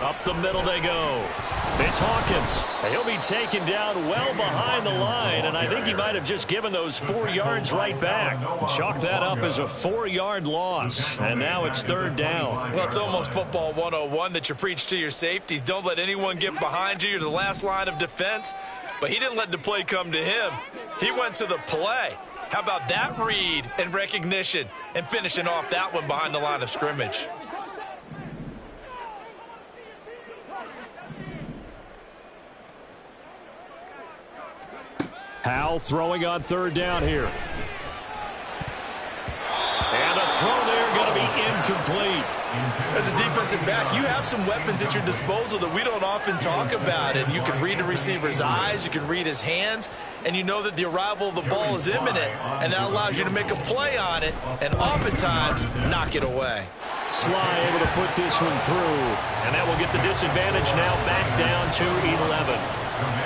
Up the middle they go. It's Hawkins. He'll be taken down well behind the line, and I think he might have just given those 4 yards right back. Chalk that up as a 4-yard loss, and now it's 3rd down. Well, it's almost football 101 that you preach to your safeties. Don't let anyone get behind you. You're the last line of defense. But he didn't let the play come to him. He went to the play. How about that read and recognition and finishing off that one behind the line of scrimmage? Howell throwing on 3rd down here. And a throw there going to be incomplete. As a defensive back, you have some weapons at your disposal that we don't often talk about. And you can read the receiver's eyes, you can read his hands, and you know that the arrival of the ball is imminent. And that allows you to make a play on it and oftentimes knock it away. Sly able to put this one through. And that will get the disadvantage now back down to 11.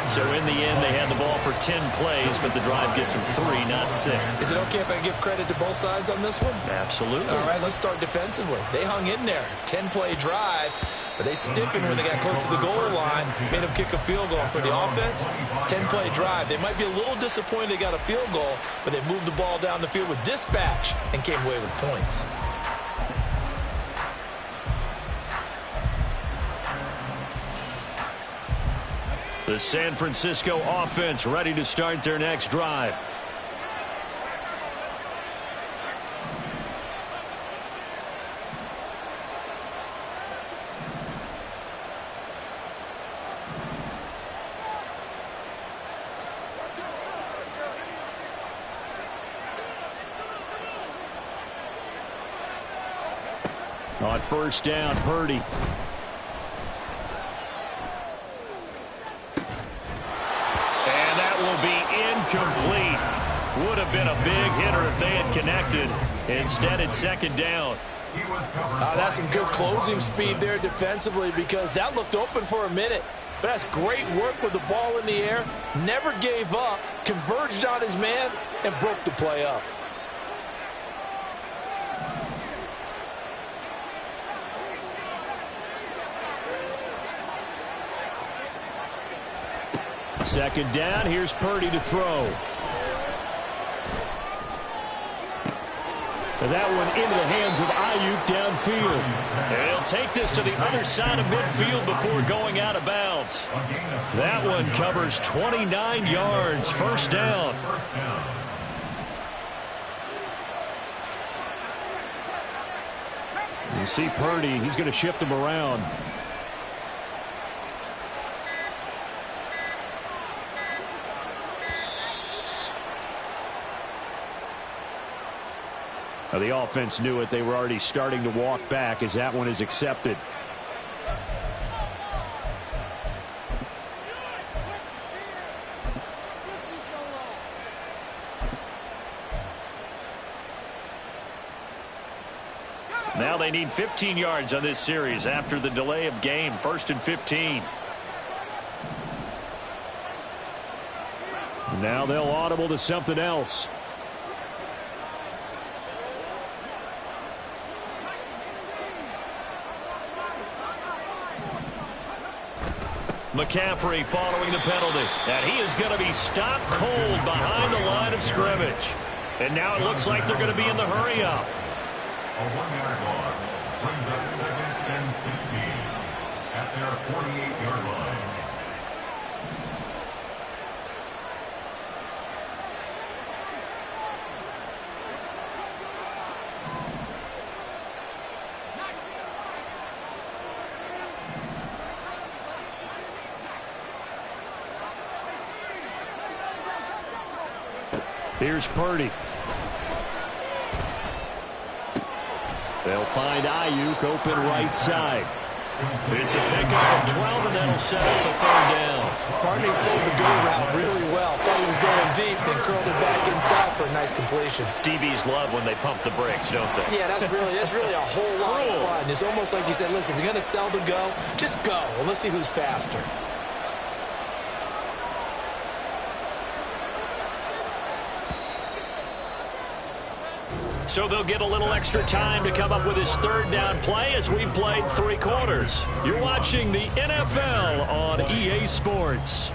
So in the end, they had the ball for 10 plays, but the drive gets them 3, not 6. Is it okay if I give credit to both sides on this one? Absolutely. All right, let's start defensively. They hung in there. 10-play drive, but they stiffened when they got close to the goal line, made them kick a field goal. For the offense, 10-play drive. They might be a little disappointed they got a field goal, but they moved the ball down the field with dispatch and came away with points. The San Francisco offense ready to start their next drive. On 1st down, Purdy. Complete. Would have been a big hitter if they had connected. Instead, it's 2nd down. That's some good closing speed there defensively because that looked open for a minute. But that's great work with the ball in the air. Never gave up, converged on his man, and broke the play up. Second down, here's Purdy to throw. And that one into the hands of Ayuk downfield. And he'll take this to the other side of midfield before going out of bounds. That one covers 29 yards, 1st down. You see Purdy, he's going to shift him around. Now, the offense knew it. They were already starting to walk back as that one is accepted. Now they need 15 yards on this series after the delay of game. 1st and 15. Now they'll audible to something else. McCaffrey following the penalty. And he is going to be stopped cold behind the line of scrimmage. And now it looks like they're going to be in the hurry-up. A 1-yard loss. brings up 2nd and 16 at their 48-yard line. Here's Purdy. They'll find Ayuk open right side. It's a pickup of 12, and that'll set up the 3rd down. Barney sold the go route really well. Thought he was going deep, then curled it back inside for a nice completion. DBs love when they pump the brakes, don't they? Yeah, that's really a whole lot of fun. It's almost like you said, listen, if you're going to sell the go, just go. And let's see who's faster. So they'll get a little extra time to come up with his 3rd down play as we've played 3 quarters. You're watching the NFL on EA Sports.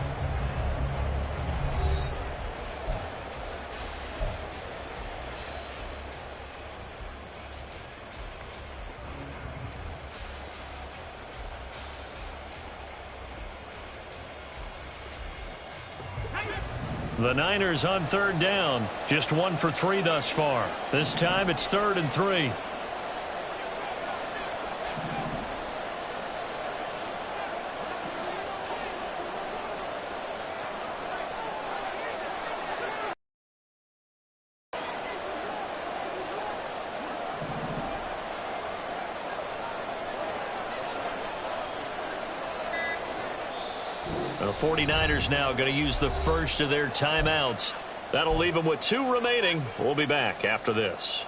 The Niners on 3rd down. Just 1 for 3 thus far. This time it's 3rd and 3. The 49ers now going to use the first of their timeouts. That'll leave them with 2 remaining. We'll be back after this.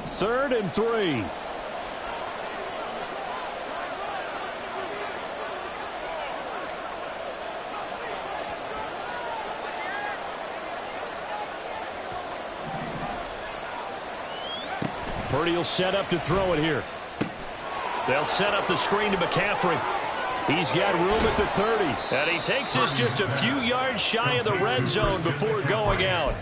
Third and 3. Purdy will set up to throw it here. They'll set up the screen to McCaffrey. He's got room at the 30. And he takes this just a few yards shy of the red zone before going out.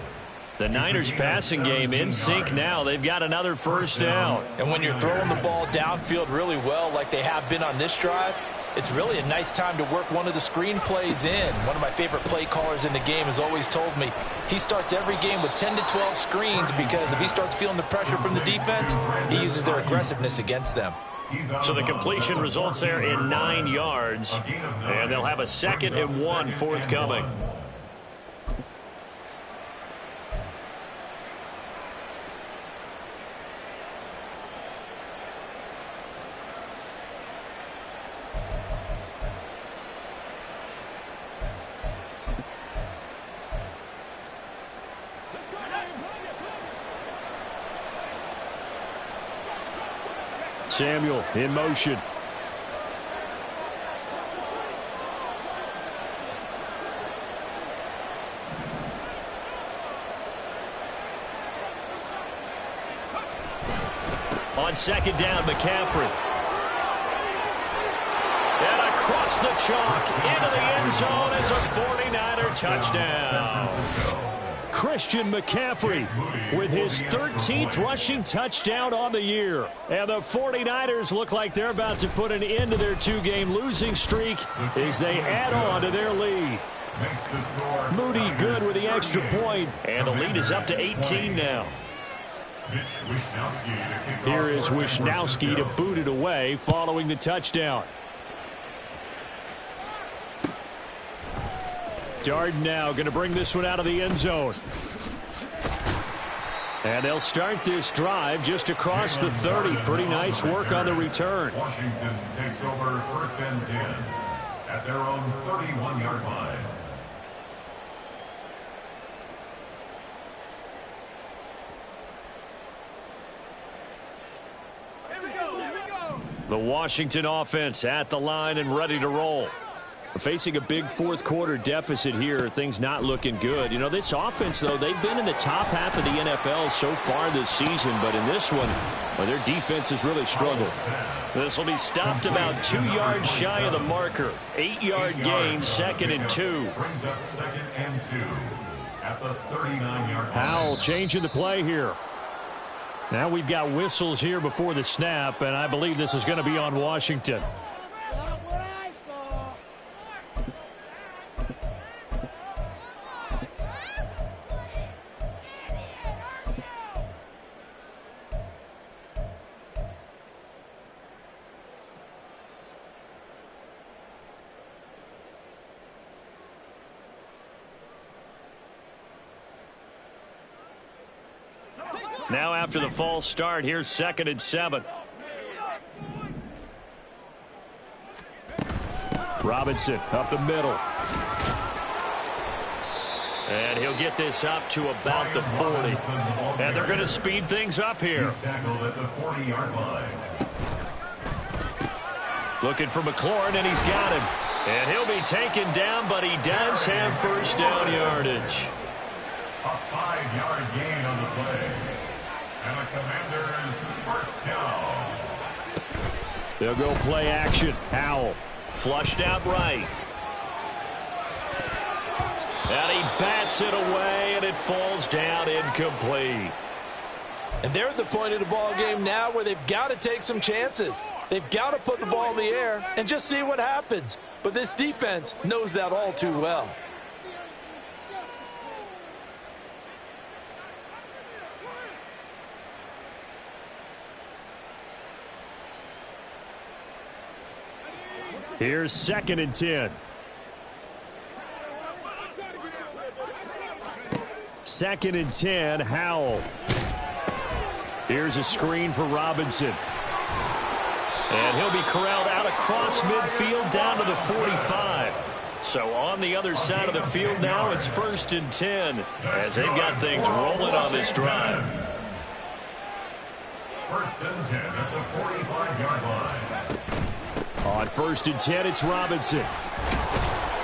The Niners passing game in sync now. They've got another 1st down. And when you're throwing the ball downfield really well like they have been on this drive, it's really a nice time to work one of the screen plays in. One of my favorite play callers in the game has always told me he starts every game with 10 to 12 screens because if he starts feeling the pressure from the defense, he uses their aggressiveness against them. So the completion results there in 9 yards, and they'll have a 2nd and 1 forthcoming. Samuel in motion. On 2nd down, McCaffrey. And across the chalk into the end zone is a 49er touchdown. Christian McCaffrey with his 13th rushing touchdown on the year. And the 49ers look like they're about to put an end to their 2-game losing streak as they add on to their lead. Moody good with the extra point, and the lead is up to 18 now. Here is Wishnowski to boot it away following the touchdown. Darden now going to bring this one out of the end zone. And they'll start this drive just across the 30. Pretty nice work on the return. Washington takes over 1st and 10 at their own 31-yard line. The Washington offense at the line and ready to roll. Facing a big fourth quarter deficit here, things not looking good. You know, this offense, though, they've been in the top half of the NFL so far this season, but in this one, well, their defense has really struggled. This will be stopped about 2 yards shy of the marker. 8-yard gain, 2nd and 2. Brings up 2nd and 2 at the 39-yard line. Howell changing the play here. Now we've got whistles here before the snap, and I believe this is going to be on Washington. Now after the false start, here's 2nd and 7. Robinson up the middle. And he'll get this up to about the 40. And they're going to speed things up here. He's tackled at the 40-yard line. Looking for McLaurin, and he's got him. And he'll be taken down, but he does have first down yardage. A 5-yard gain on the play. And the Commanders first down. They'll go play action. Howell flushed out right. And he bats it away, and it falls down incomplete. And they're at the point of the ball game now where they've got to take some chances. They've got to put the ball in the air and just see what happens. But this defense knows that all too well. Here's 2nd and 10. 2nd and 10, Howell. Here's a screen for Robinson. And he'll be corralled out across midfield down to the 45. So on the other side of the field now, it's 1st and 10 as they've got things rolling on this drive. 1st and 10 at the 45-yard line. On 1st and 10, it's Robinson.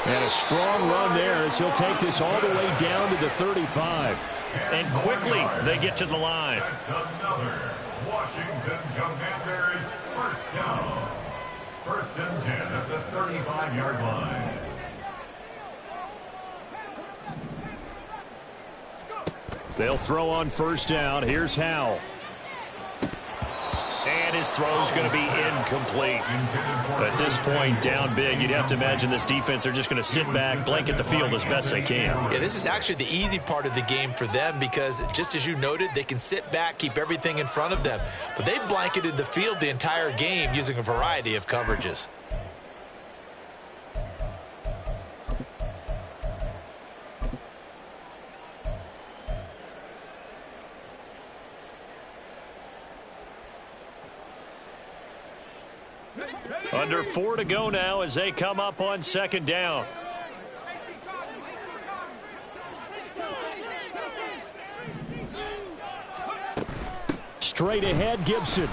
And a strong run there as he'll take this all the way down to the 35. And quickly, they get to the line. That's another Washington Commanders first down. 1st and 10 at the 35-yard line. They'll throw on 1st down. Here's Howell. And his throw's going to be incomplete. At this point, down big, you'd have to imagine this defense, they're just going to sit back, blanket the field as best they can. Yeah, this is actually the easy part of the game for them because, just as you noted, they can sit back, keep everything in front of them. But they've blanketed the field the entire game using a variety of coverages. Under 4 to go now as they come up on 2nd down. Straight ahead, Gibson.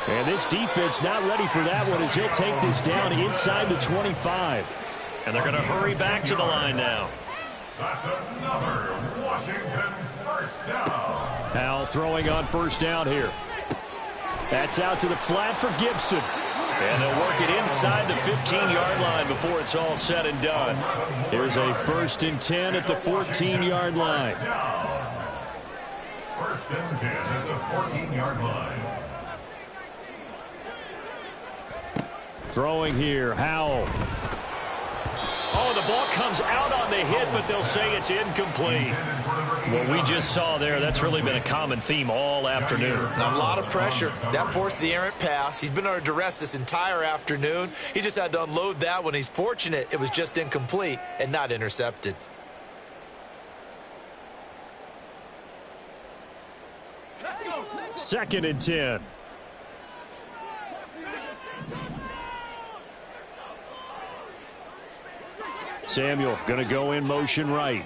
And this defense not ready for that one as he'll take this down inside the 25. And they're going to hurry back to the line now. That's another Washington first down. Howell throwing on 1st down here. That's out to the flat for Gibson. And they'll work it inside the 15-yard line before it's all said and done. Here's a 1st and 10 at the 14-yard line. 1st and 10 at the 14-yard line. Throwing here, Howell. Oh, the ball comes out on the hit, but they'll say it's incomplete. What we just saw there, that's really been a common theme all afternoon. A lot of pressure. That forced the errant pass. He's been under duress this entire afternoon. He just had to unload that one. He's fortunate it was just incomplete and not intercepted. Second and 10. Samuel going to go in motion right.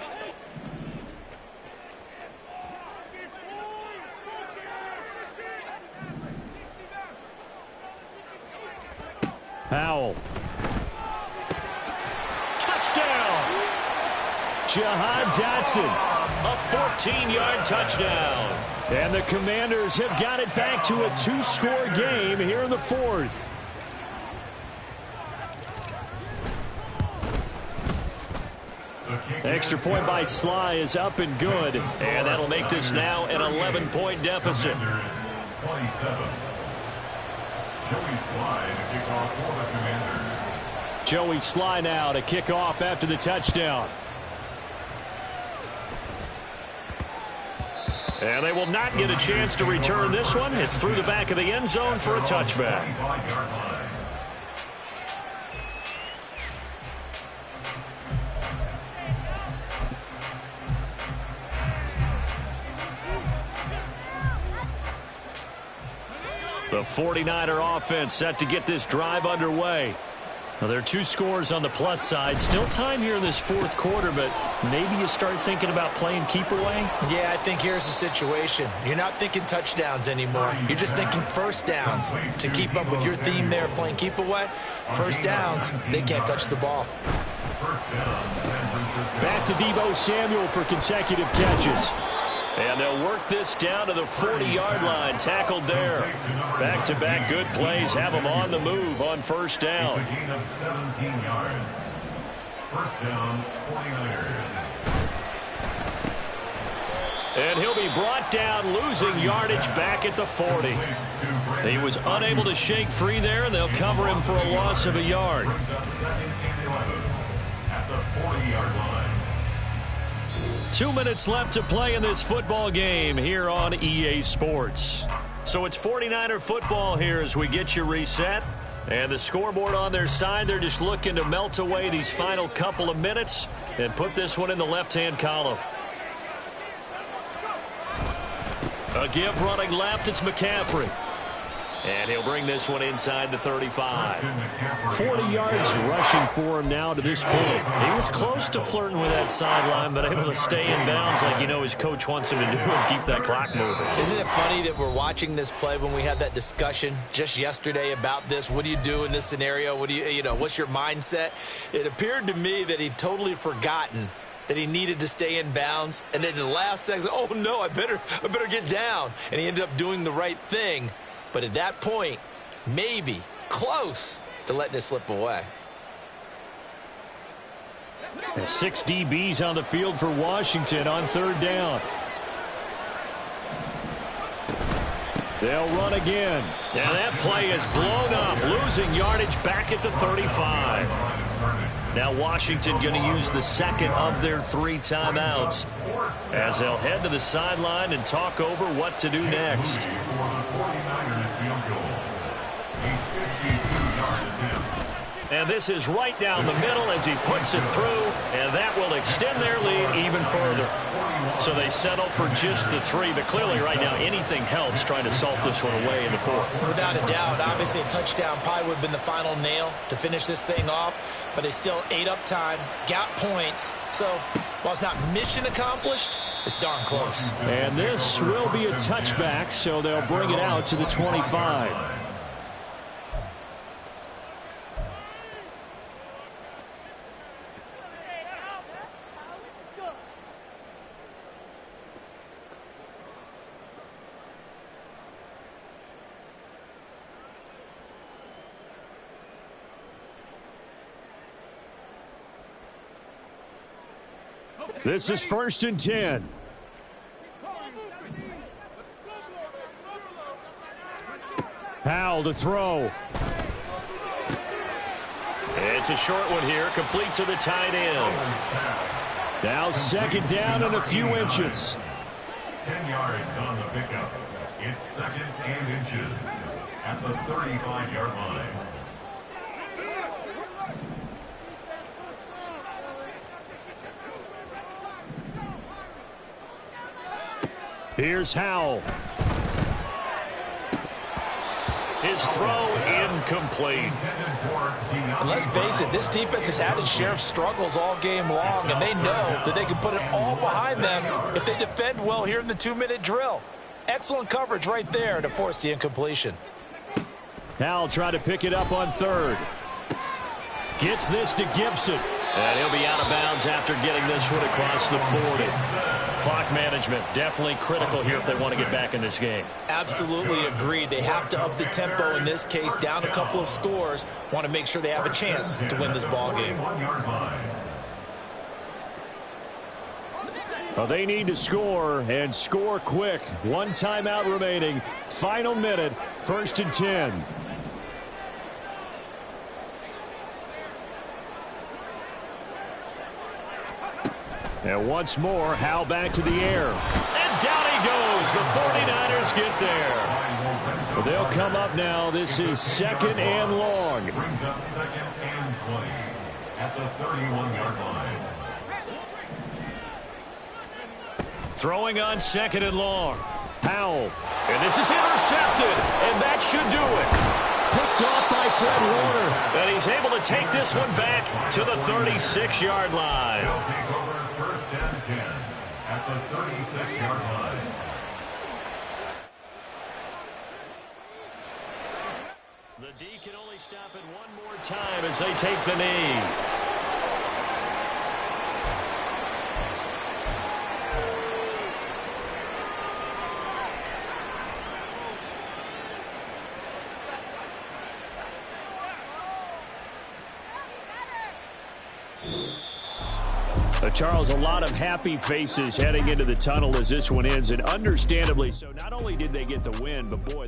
Howell Jahan Dotson, a 14-yard touchdown. And the Commanders have got it back to a two-score game here in the fourth. Extra point by Sly is up and good, and that'll make this now an 11-point deficit. 27. Joey Sly to kick off for the Commanders. Joey Sly now to kick off after the touchdown. And they will not get a chance to return this one. It's through the back of the end zone for a touchback. The 49er offense set to get this drive underway. Now, there are two scores on the plus side. Still time here in this fourth quarter, but maybe you start thinking about playing keep away? Yeah, I think here's the situation. You're not thinking touchdowns anymore. You're just thinking first downs. To keep up with your theme there, playing keep away, first downs, they can't touch the ball. Back to Deebo Samuel for consecutive catches. And they'll work this down to the 40-yard line. Tackled there. Back-to-back good plays have them on the move on first down. It's a gain of 17 yards. First down, 49ers. And he'll be brought down, losing yardage back at the 40. He was unable to shake free there, and they'll cover him for a loss of a yard. Brings up second and 11 at the 40-yard line. 2 minutes left to play in this football game here on EA Sports. So it's 49er football here as we get you reset. And the scoreboard on their side, they're just looking to melt away these final couple of minutes and put this one in the left-hand column. A give running left, it's McCaffrey. And he'll bring this one inside the 35. 40 yards rushing for him now to this point. He was close to flirting with that sideline, but able to stay in bounds like you know his coach wants him to do and keep that clock moving. Isn't it funny that we're watching this play when we had that discussion just yesterday about this? What do you do in this scenario? What do you know, what's your mindset? It appeared to me that he'd totally forgotten that he needed to stay in bounds. And then in the last second, oh, no, I better get down. And he ended up doing the right thing. But at that point, maybe close to letting it slip away. And 6 DBs on the field for Washington on third down. They'll run again. And that play is blown up, losing yardage back at the 35. Now Washington going to use the second of their 3 timeouts as they'll head to the sideline and talk over what to do next. And this is right down the middle as he puts it through, and that will extend their lead even further. So they settle for just the 3, but clearly right now anything helps trying to salt this one away in the 4th. Without a doubt, obviously a touchdown probably would have been the final nail to finish this thing off, but they still ate up time, got points. So while it's not mission accomplished, it's darn close. And this will be a touchback, so they'll bring it out to the 25. This is 1st and 10. Powell to throw. It's a short one here, complete to the tight end. Now 2nd down and a few inches. 10 yards on the pickup. It's 2nd and inches at the 35-yard line. Here's Howell. His throw incomplete. And let's face it, this defense has had its share of struggles all game long, and they know that they can put it all behind them if they defend well here in the 2-minute drill. Excellent coverage right there to force the incompletion. Howell trying to pick it up on 3rd. Gets this to Gibson. And he'll be out of bounds after getting this one across the 40. Clock management, definitely critical here if they want to get back in this game. Absolutely agreed. They have to up the tempo in this case, down a couple of scores. Want to make sure they have a chance to win this ball game. Well, they need to score, and score quick. One timeout remaining. Final minute, 1st and 10. And once more, Howe back to the air. And down he goes. The 49ers get there. Well, they'll come up now. This is 2nd and long. Brings up 2nd and 20 at the 31-yard line. Throwing on 2nd and long. Howell. And this is intercepted. And that should do it. Picked off by Fred Warner. And he's able to take this one back to the 36-yard line. They'll take over 1st and 10 at the 36-yard line. The D can only stop it one more time as they take the knee. Charles, a lot of happy faces heading into the tunnel as this one ends, and understandably so. Not only did they get the win, but boy,